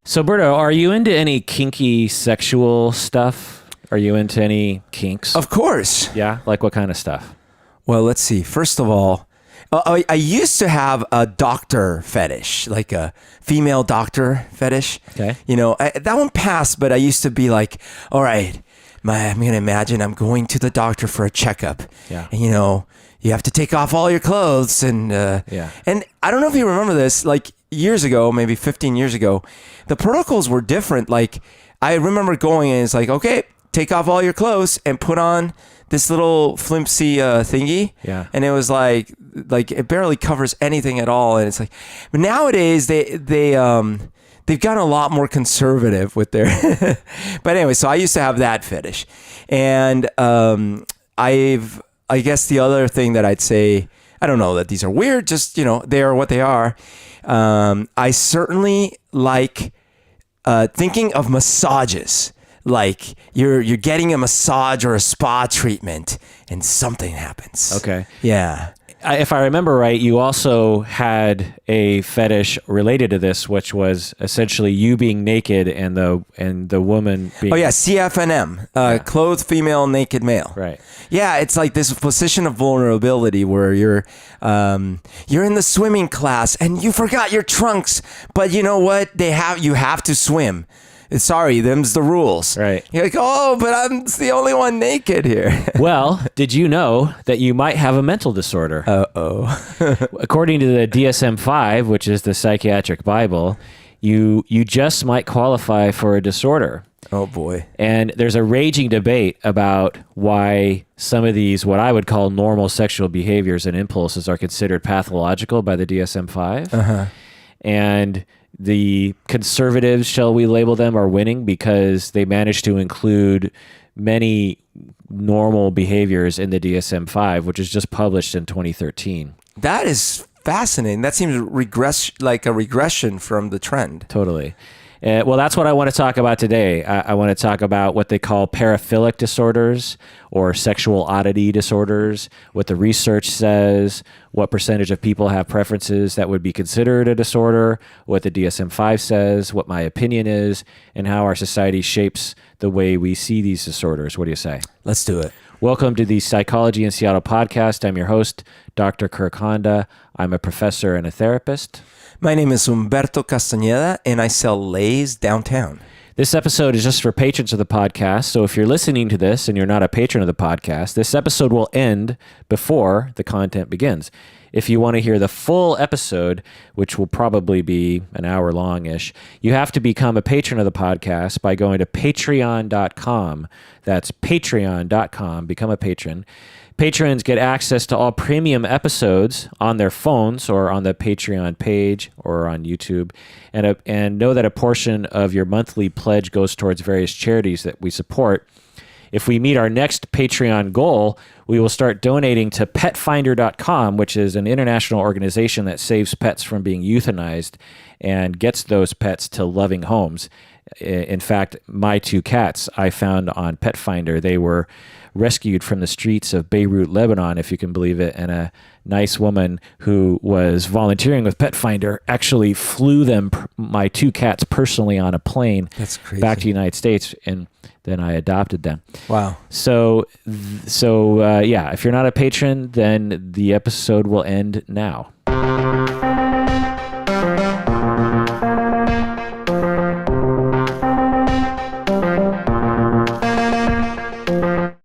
So, Berto, are you into any kinky sexual stuff? Are you into any kinks? Of course. Yeah? Like what kind of stuff? Well, let's see. First of all, I used to have a doctor fetish, like a female doctor fetish. Okay. You know, that one passed, but I used to be like, all right, I'm going to imagine I'm going to the doctor for a checkup. Yeah. And, you know, you have to take off all your clothes. And and I don't know if you remember this, like years ago, maybe 15 years ago, the protocols were different. Like I remember going and it's like, okay, take off all your clothes and put on this little flimsy thingy. Yeah. And it was like it barely covers anything at all. And it's like, but nowadays they've gotten a lot more conservative with their, but anyway, so I used to have that fetish. And I guess the other thing that I'd say, I don't know that these are weird, just, you know, they are what they are. I certainly like thinking of massages. Like you're getting a massage or a spa treatment and something happens. Okay. Yeah. If I remember right, you also had a fetish related to this, which was essentially you being naked and the woman being... Oh yeah, CFNM, clothed female, naked male. Right. Yeah, it's like this position of vulnerability where you're in the swimming class and you forgot your trunks, but you know what? You have to swim. Sorry, them's the rules. Right. You're like, oh, but I'm the only one naked here. Well, did you know that you might have a mental disorder? Uh-oh. According to the DSM-5, which is the psychiatric Bible, you just might qualify for a disorder. Oh, boy. And there's a raging debate about why some of these, what I would call normal sexual behaviors and impulses, are considered pathological by the DSM-5. Uh-huh. And the conservatives, shall we label them, are winning because they managed to include many normal behaviors in the DSM-5, which is just published in 2013. That is fascinating. That seems like a regression from the trend. Totally. Well, that's what I want to talk about today. I want to talk about what they call paraphilic disorders or sexual oddity disorders, what the research says, what percentage of people have preferences that would be considered a disorder, what the DSM-5 says, what my opinion is, and how our society shapes the way we see these disorders. What do you say? Let's do it. Welcome to the Psychology in Seattle podcast. I'm your host, Dr. Kirk Honda. I'm a professor and a therapist. My name is Humberto Castañeda, and I sell Lays downtown. This episode is just for patrons of the podcast, so if you're listening to this and you're not a patron of the podcast, this episode will end before the content begins. If you want to hear the full episode, which will probably be an hour long-ish, you have to become a patron of the podcast by going to patreon.com. That's patreon.com. Become a patron. Patrons get access to all premium episodes on their phones or on the Patreon page or on YouTube, and know that a portion of your monthly pledge goes towards various charities that we support. If we meet our next Patreon goal, we will start donating to petfinder.com, which is an international organization that saves pets from being euthanized and gets those pets to loving homes. In fact, my two cats I found on Petfinder. They were rescued from the streets of Beirut, Lebanon, if you can believe it, and a nice woman who was volunteering with Petfinder actually flew my two cats personally on a plane. That's crazy. Back to the United States, and then I adopted them. Wow. So yeah, if you're not a patron, then the episode will end now.